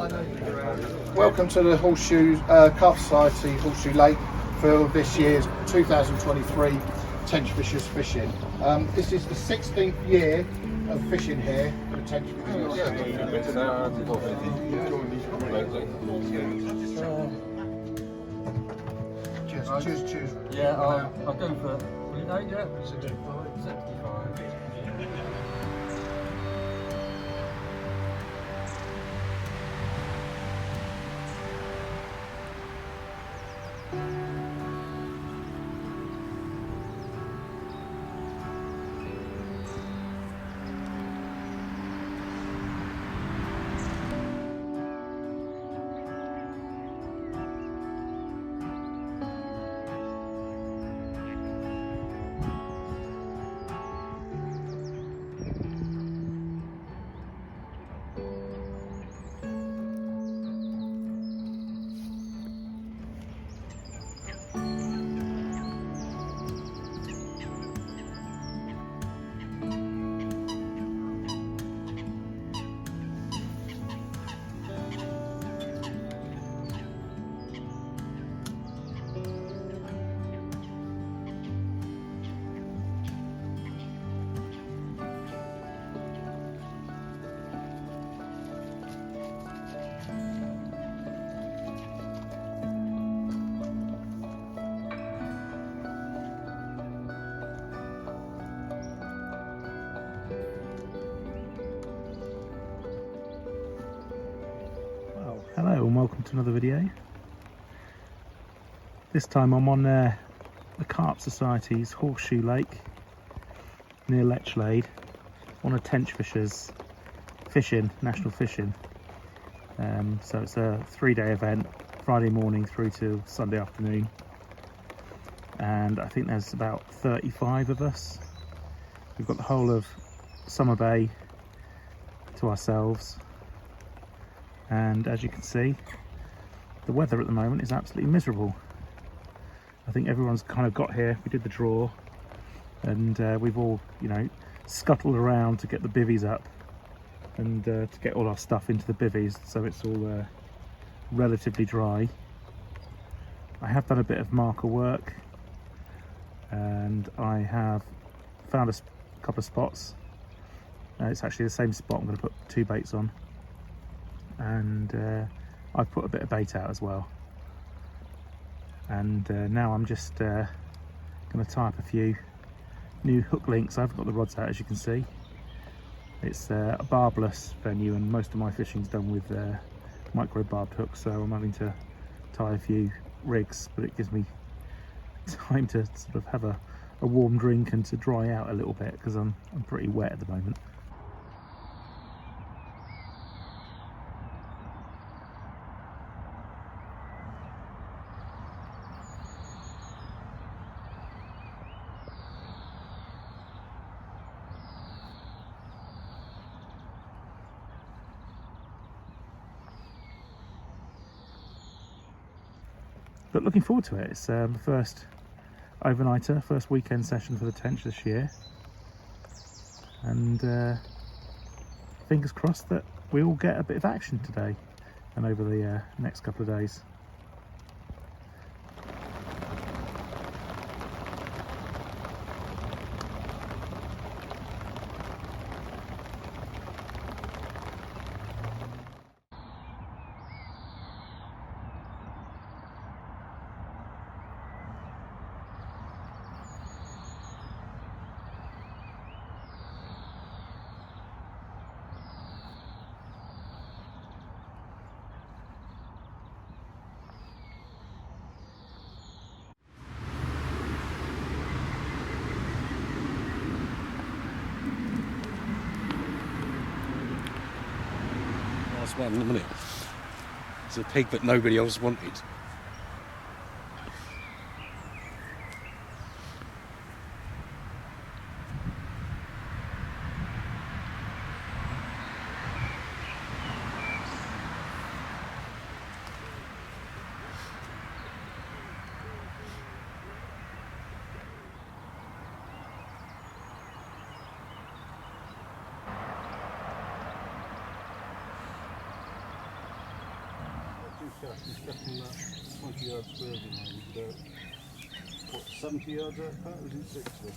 Welcome to the Horseshoe Carp Society Horseshoe Lake for this year's 2023 Tenchfishers fishing. This is the 16th year of fishing here for the Tenchfishers. Cheers. Yeah, I'll go for 68, yeah. 65. Hello and welcome to another video. This time I'm on the Carp Society's Horseshoe Lake near Lechlade on a Tenchfishers national fishing. So it's a 3-day event, Friday morning through to Sunday afternoon, and I think there's about 35 of us. We've got the whole of Summer Bay to ourselves. And as you can see, the weather at the moment is absolutely miserable. I think everyone's kind of got here. We did the draw and we've all, scuttled around to get the bivvies up and to get all our stuff into the bivvies, so it's all relatively dry. I have done a bit of marker work and I have found a couple of spots. It's actually the same spot I'm going to put 2 baits on. And I've put a bit of bait out as well, and now I'm just going to tie up a few new hook links. I haven't got the rods out, as you can see. It's a barbless venue and most of my fishing's done with micro barbed hooks, so I'm having to tie a few rigs, but it gives me time to sort of have a warm drink and to dry out a little bit because I'm pretty wet at the moment. But looking forward to it. It's the first overnighter, first weekend session for the Tench this year, and fingers crossed that we all get a bit of action today and over the next couple of days. One, isn't it? It's a pig that nobody else wanted. He's getting that 20 yards further now. He's what, 70 yards out of that, or is it 60?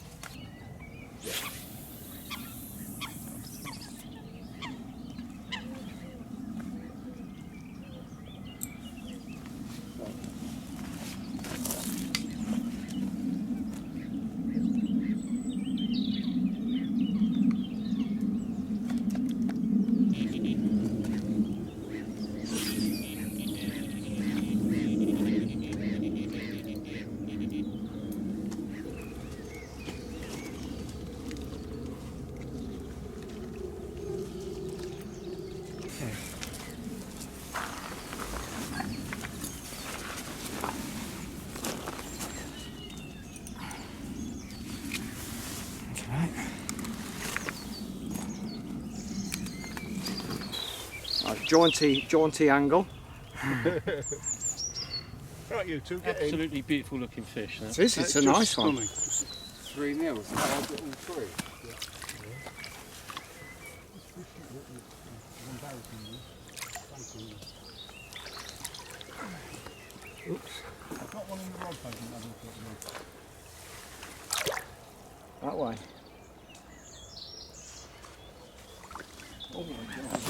Jaunty angle. Right, you two, get in. Absolutely beautiful looking fish. It is, it's a nice one. 3 mils. I'll get all 3. Oops. I've got one in the rod bag and I haven't got That way. Oh my God.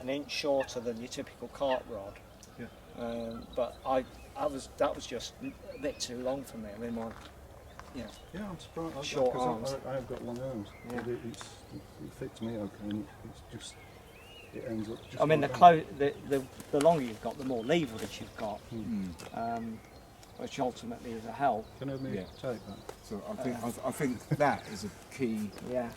An inch shorter than your typical carp rod. Yeah. But that was just a bit too long for me. I mean, Yeah, I'm surprised. Short arms. I have got long arms. Yeah. But it fits me okay. And it's just, it ends up just. I mean, the longer you've got, the more leverage you've got, which ultimately is a help. Can I have me take that? So I think that is a key. Yeah,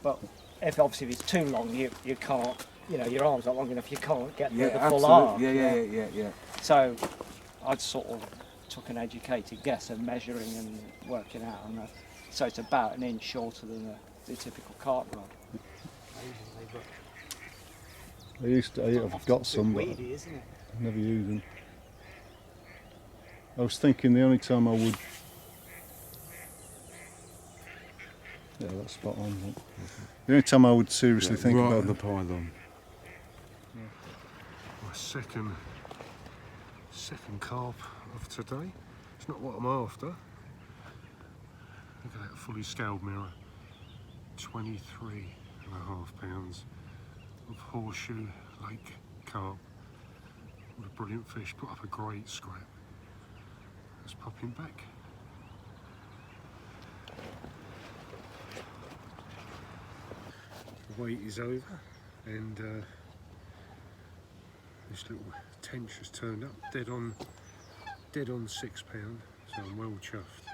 but if obviously it's too long, you can't. You know, your arms aren't long enough. You can't get the full arm. Yeah. So I'd sort of took an educated guess of measuring and working out, and so it's about an inch shorter than the typical carp rod. I've got some, but Weedy, isn't it? I never use them. I was thinking the only time I would. Yeah, that's spot on. Isn't it? The only time I would seriously think right about on the pylon. My second carp of today. It's not what I'm after. Look at that fully scaled mirror. 23.5 pounds of Horseshoe Lake carp. What a brilliant fish, put up a great scrap. Let's pop him back. The wait is over and this little tench has turned up dead on £6, so I'm well chuffed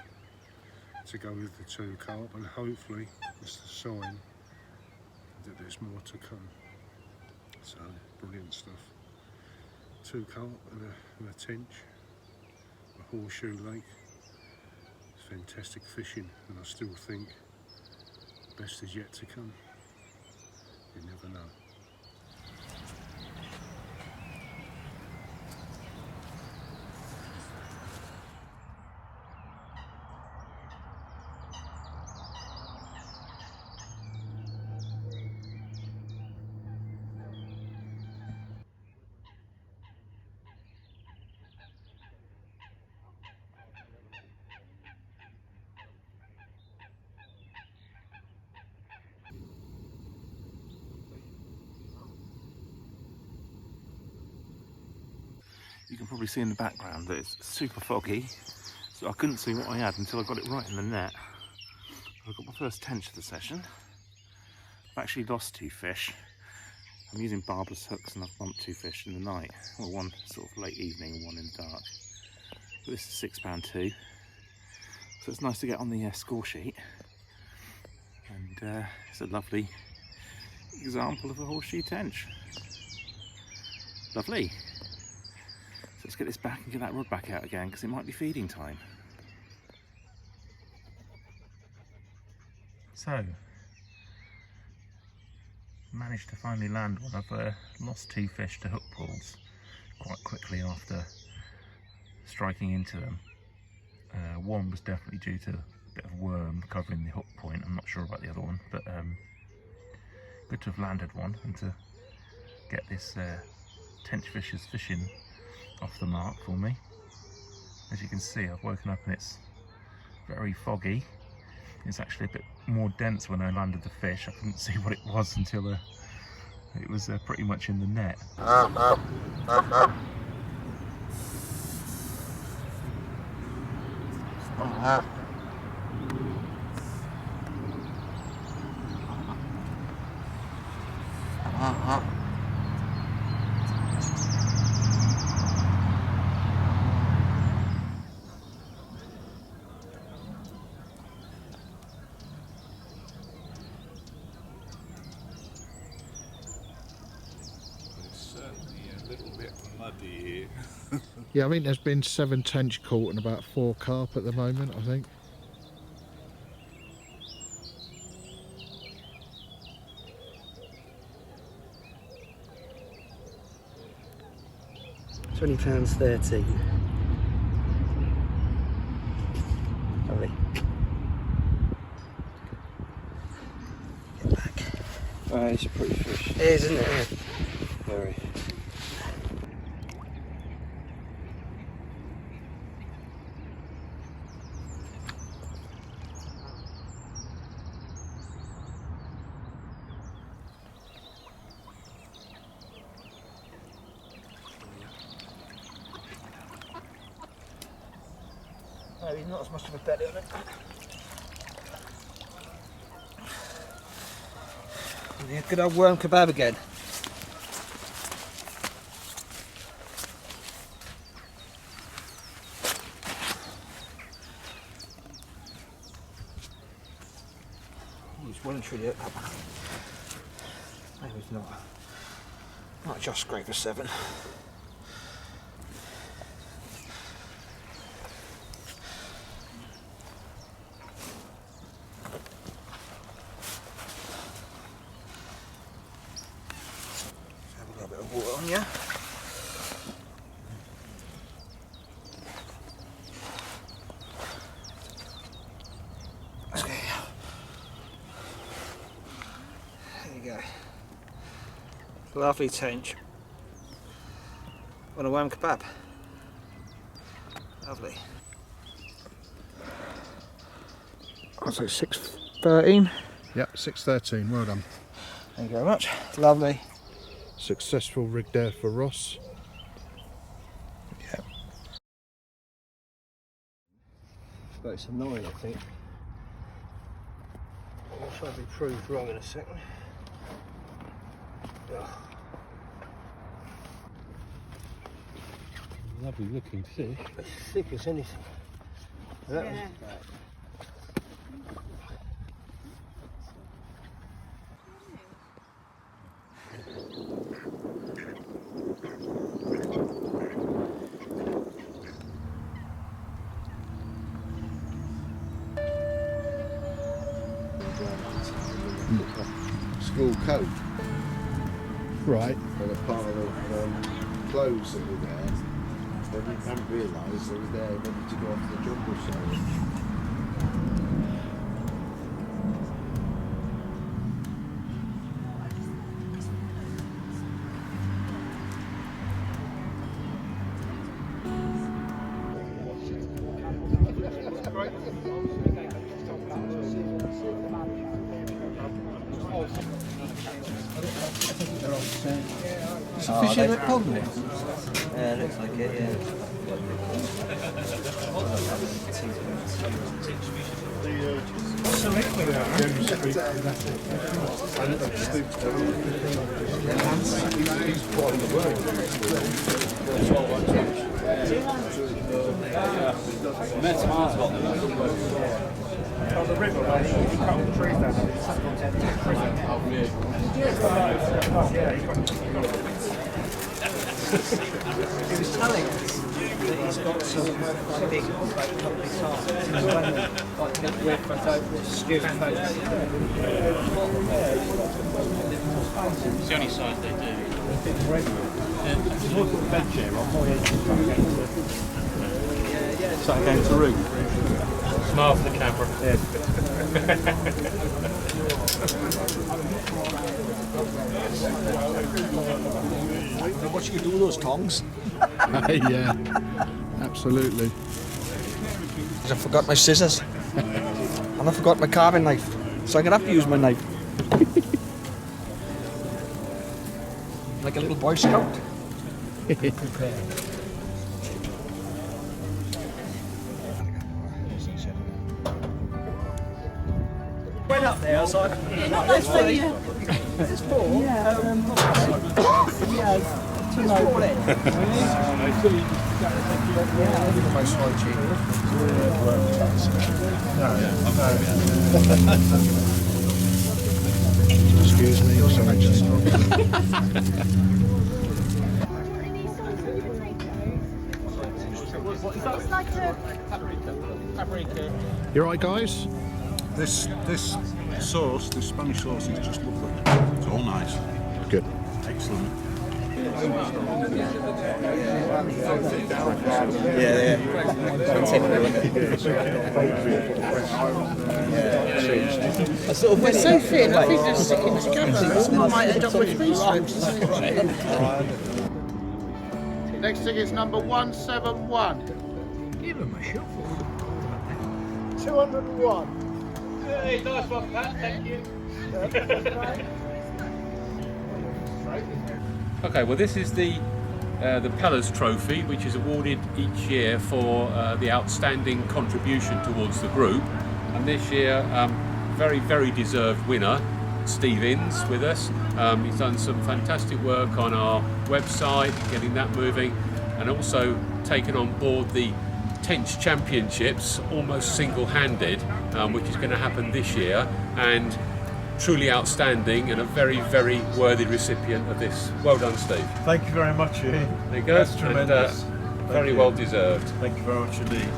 to go with the 2 carp, and hopefully it's the sign that there's more to come. So brilliant stuff. 2 carp and a tench, a Horseshoe Lake. It's fantastic fishing, and I still think the best is yet to come. You never know. You can probably see in the background that it's super foggy, so I couldn't see what I had until I got it right in the net. I've got my first tench of the session. I've actually lost 2 fish. I'm using barbless hooks and I've bumped 2 fish in the night. Well, one sort of late evening and one in the dark. But this is £6.2, so it's nice to get on the score sheet. And it's a lovely example of a horseshoe tench. Lovely. So let's get this back and get that rod back out again, because it might be feeding time. So, managed to finally land one. I've lost 2 fish to hook pulls quite quickly after striking into them. One was definitely due to a bit of worm covering the hook point. I'm not sure about the other one, but good to have landed one and to get this Tenchfishers fishing off the mark for me. As you can see, I've woken up and it's very foggy. It's actually a bit more dense when I landed the fish. I couldn't see what it was until it was pretty much in the net. Muddy. Yeah, I think there's been 7 tench caught and about 4 carp at the moment, I think. £20.13. Lovely. Get back. It's a pretty fish. It is, isn't it? Yeah. Very. No, he's not as much of a belly on it. Yeah, good old worm kebab again. He's well and truly up. No, he's not. Not just scrape a 7. Yeah. Okay. There you go. Lovely tench on a worm kebab. Lovely. Also 6.13. Yep, 6.13, well done. Thank you very much. Lovely. Successful rig there for Ross. Yeah. But it's annoying, I think. I'll try to be proved wrong in a second. Ugh. Lovely looking fish. It's thick as anything. That was School coat. Right. And a pile of clothes that were there. But we hadn't realised they were there ready to go off the jumbo side. It's a fish in that pond there? Yeah, looks like it, yeah. On the river, like, you cut all the trees down, it's such He was telling us that he's got some big company carp. It's the only size they do. Starting going to root. Smile for the camera. Yeah. What you can do with those tongs? Yeah, absolutely. I forgot my scissors. And I forgot my carving knife. So I'm going to have to use my knife. Like a little Boy Scout. Went up there, I was like, That's for you. It's for? Yeah. Excuse me, sorry, just It's like a... You alright, guys? This sauce, this Spanish sauce, is just lovely. It's all nice. Good. Excellent. They're so thin, I think they're sticking together. Someone might end up with three strips. Next ticket's number 171. Give him a shuffle. 201. Hey, nice one, Pat. Thank you. Okay, well, this is the Pellers Trophy, which is awarded each year for the outstanding contribution towards the group. And this year, very, very deserved winner, Steve Inns, with us. He's done some fantastic work on our website, getting that moving, and also taken on board the Tench Championships almost single-handed, which is going to happen this year, and truly outstanding and a very, very worthy recipient of this. Well done, Steve. Thank you very much, Ian. There you go. That's tremendous. And, very well deserved. Thank you very much indeed.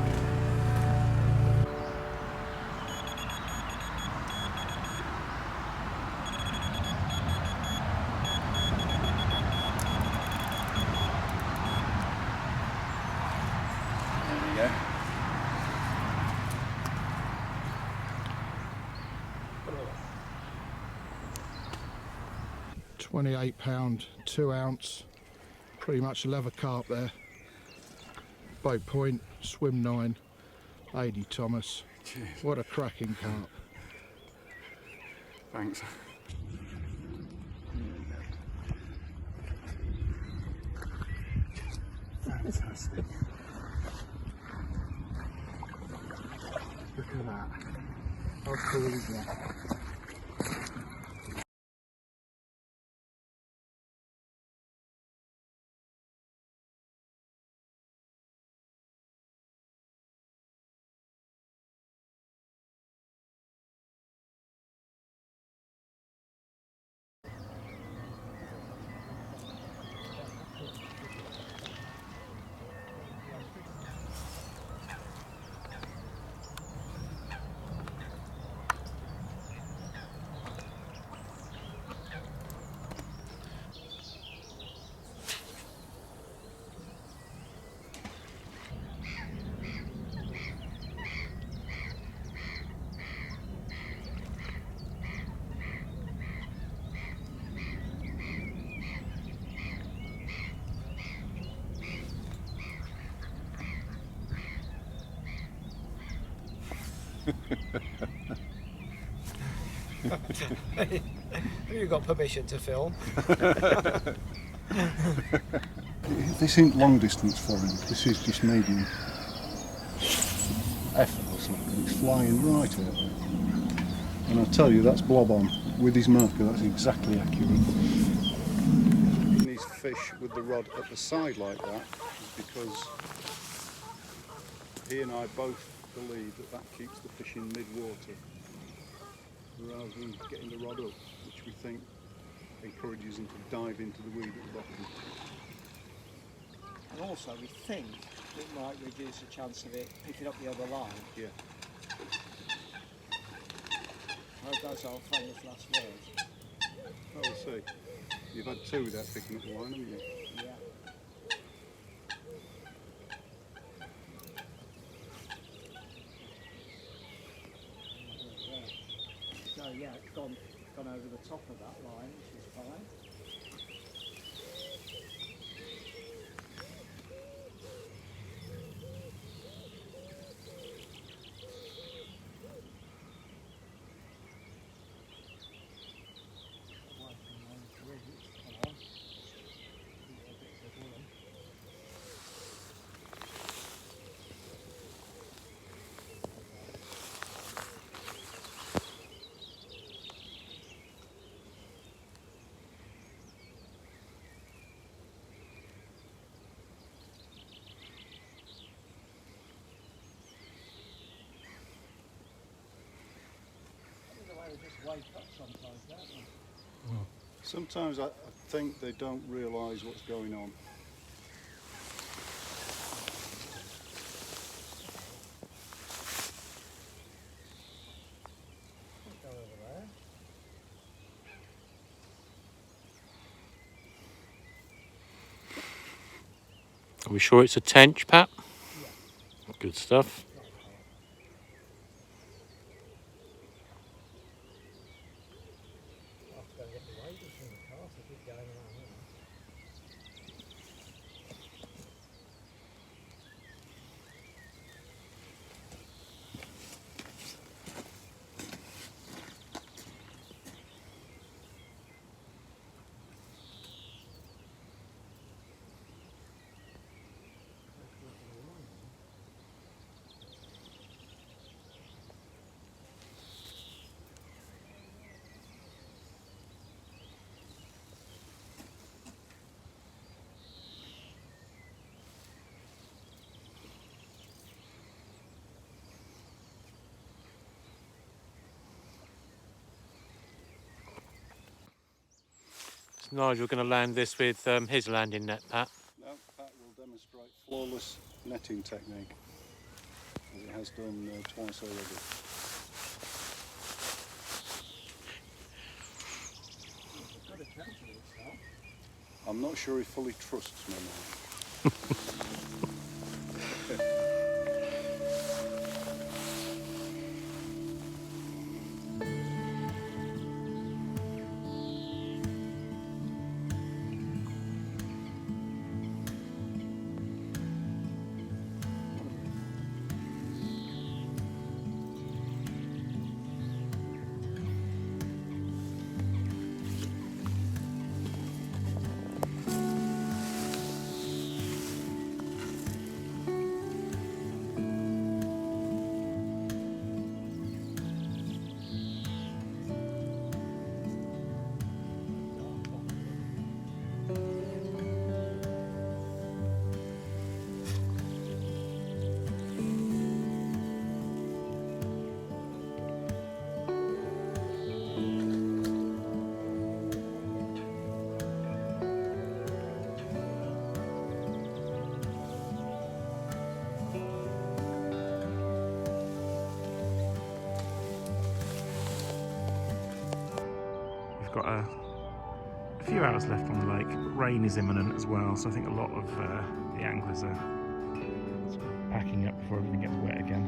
There we go. £28, 2 ounce, pretty much leather carp there. Boat point, swim 9, Lady Thomas. Cheers. What a cracking carp. Thanks. Fantastic. Look at that. How cool is that? You got permission to film? This ain't long distance for him, this is just medium. Effortlessly, it's flying right at me. And I tell you, that's blob on. With his marker, that's exactly accurate. These fish with the rod at the side like that is because he and I both believe that that keeps the fish in mid-water rather than getting the rod up, which we think encourages them to dive into the weed at the bottom. and also we think it might reduce the chance of it picking up the other line. Yeah. I hope that's our famous last word. Oh, we'll see. You've had two without picking up the line, haven't you? Yeah. So yeah, it's gone over the top of that line, which is Sometimes I think they don't realise what's going on. Are we sure it's a tench, Pat? Yeah. Good stuff. Nigel going to land this with his landing net, Pat. No, Pat will demonstrate flawless netting technique, as it has done twice already. I'm not sure he fully trusts me now. Got a few hours left on the lake, but rain is imminent as well, so I think a lot of the anglers are sort of packing up before everything gets wet again.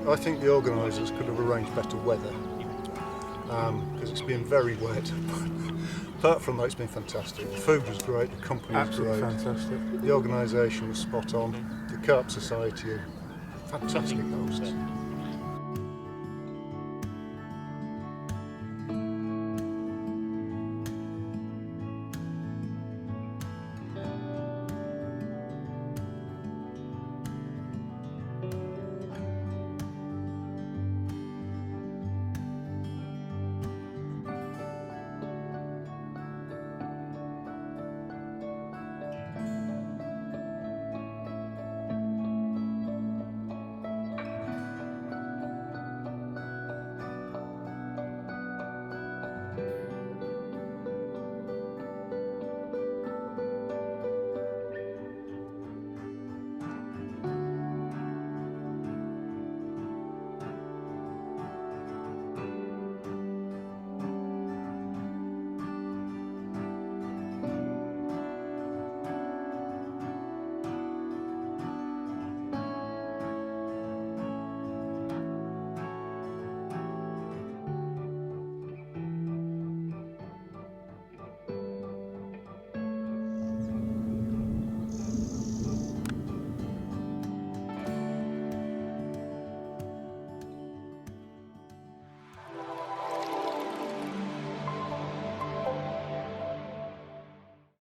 I think the organisers could have arranged better weather, because it's been very wet. Apart from that, it's been fantastic. The food was great, the company was Absolutely great, fantastic. the organisation was spot on, the Carp Society, fantastic hosts.